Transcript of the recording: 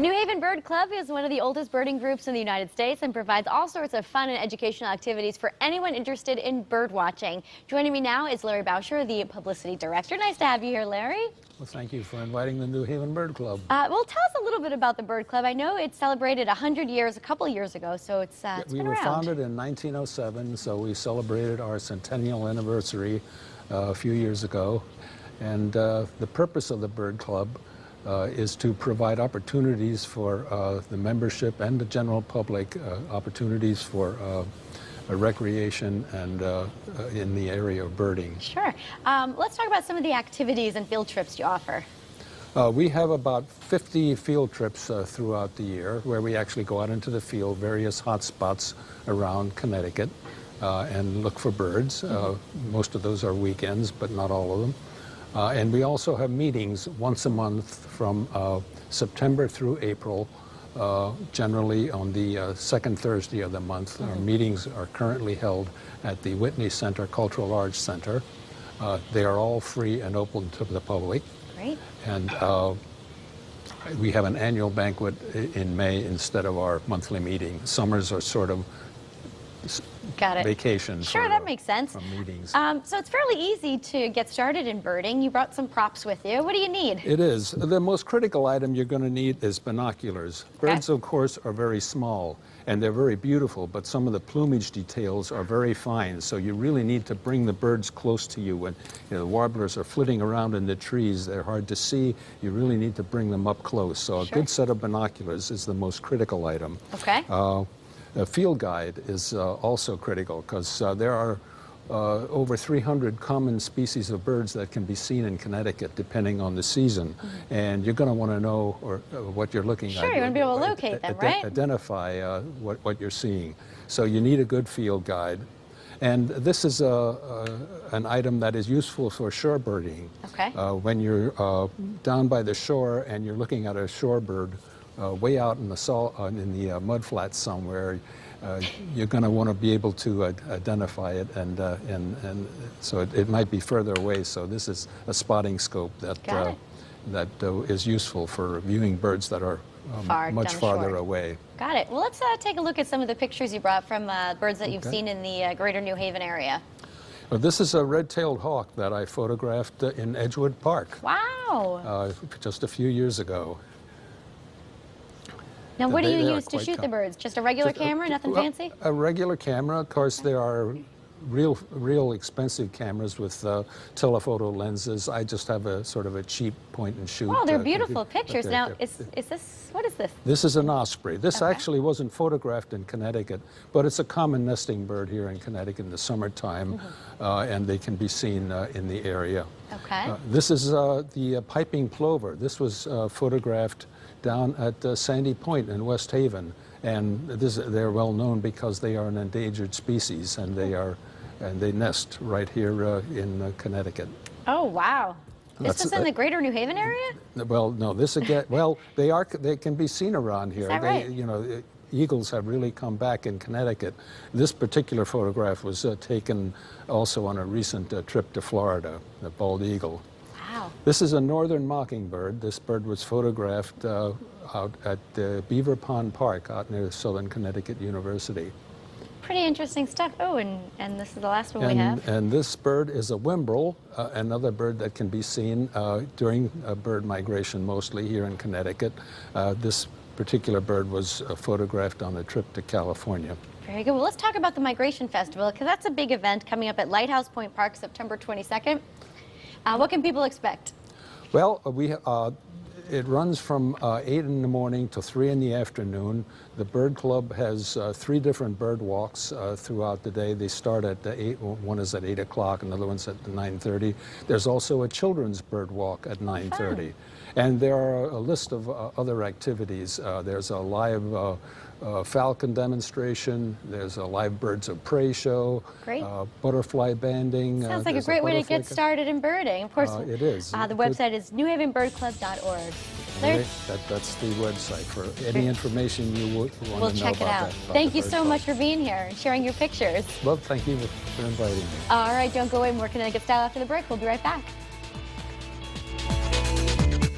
New Haven Bird Club is one of the oldest birding groups in the United States and provides all sorts of fun and educational activities for anyone interested in bird watching. Joining me now is Larry Boucher, the publicity director. Nice to have you here, Larry. Well, thank you for inviting the New Haven Bird Club. Well, tell us a little bit about the Bird Club. I know it celebrated 100 years a couple of years ago, so it's been around. We were founded in 1907, so we celebrated our centennial anniversary a few years ago. And the purpose of the Bird Club is to provide opportunities for the membership and the general public, opportunities for recreation and in the area of birding. Sure. Let's talk about some of the activities and field trips you offer. We have about 50 field trips throughout the year where we actually go out into the field, various hot spots around Connecticut, and look for birds. Most of those are weekends, but not all of them. And we also have meetings once a month from September through April, generally on the second Thursday of the month. Our meetings are currently held at the Whitney Center, Cultural Arts Center. They are all free and open to the public. Great. And we have an annual banquet in May instead of our monthly meeting. Summers are sort of vacation. Sure, that makes sense. From meetings. So it's fairly easy to get started in birding. You brought some props with you. What do you need? It is. The most critical item you're going to need is binoculars. Okay. Birds, of course, are very small and they're very beautiful, but some of the plumage details are very fine, so you really need to bring the birds close to you. When the warblers are flitting around in the trees, they're hard to see. You really need to bring them up close. So a good set of binoculars is the most critical item. Okay. A field guide is also critical because there are over 300 common species of birds that can be seen in Connecticut depending on the season. And you're going to want to know what you're looking at. Sure, you want to be able to locate them, right? Identify what you're seeing. So you need a good field guide. And this is an item that is useful for shorebirding. Okay. When you're down by the shore and you're looking at a shorebird, way out in the mudflats somewhere, you're going to want to be able to identify it, and so it might be further away. So this is a spotting scope that is useful for viewing birds that are much farther away. Got it. Well, let's take a look at some of the pictures you brought from birds that you've seen in the greater New Haven area. Well, this is a red-tailed hawk that I photographed in Edgewood Park. Wow. Just a few years ago. Now, what do you use to shoot the birds? Just a regular camera, nothing fancy? A regular camera. Of course, there are real expensive cameras with telephoto lenses. I just have a sort of a cheap point and shoot. Oh, they're beautiful pictures. Now, is this, what is this? This is an osprey. This actually wasn't photographed in Connecticut, but it's a common nesting bird here in Connecticut in the summertime, and they can be seen in the area. Okay. This is the piping plover. This was photographed down at Sandy Point in West Haven, and they're well known because they are an endangered species, and they nest right here in Connecticut. Oh wow! This is in the greater New Haven area? Well, no. This again. Well, they can be seen around here. Is that right? Eagles have really come back in Connecticut. This particular photograph was taken also on a recent trip to Florida. The bald eagle. Wow. This is a northern mockingbird. This bird was photographed out at Beaver Pond Park out near Southern Connecticut University. Pretty interesting stuff. Oh, and this is the last one we have. And this bird is a whimbrel, another bird that can be seen during bird migration, mostly here in Connecticut. This particular bird was photographed on a trip to California. Very good. Well, let's talk about the Migration Festival, because that's a big event coming up at Lighthouse Point Park, September 22nd. What can people expect? Well, it runs from 8 in the morning to 3 in the afternoon. The Bird Club has 3 different bird walks throughout the day. They start at 8. One is at 8 o'clock, another one's at 9:30. There's also a children's bird walk at 9:30. And there are a list of other activities. There's a live falcon demonstration. There's a live birds of prey show. Great. Butterfly banding. Sounds like a great way to get started in birding. Of course, it is. The website is newhavenbirdclub.org. That's the website for any information you would want to know about that. We'll check it out. Thank you so much for being here and sharing your pictures. Well, thank you for inviting me. All right, don't go away. More Connecticut Style after the break. We'll be right back.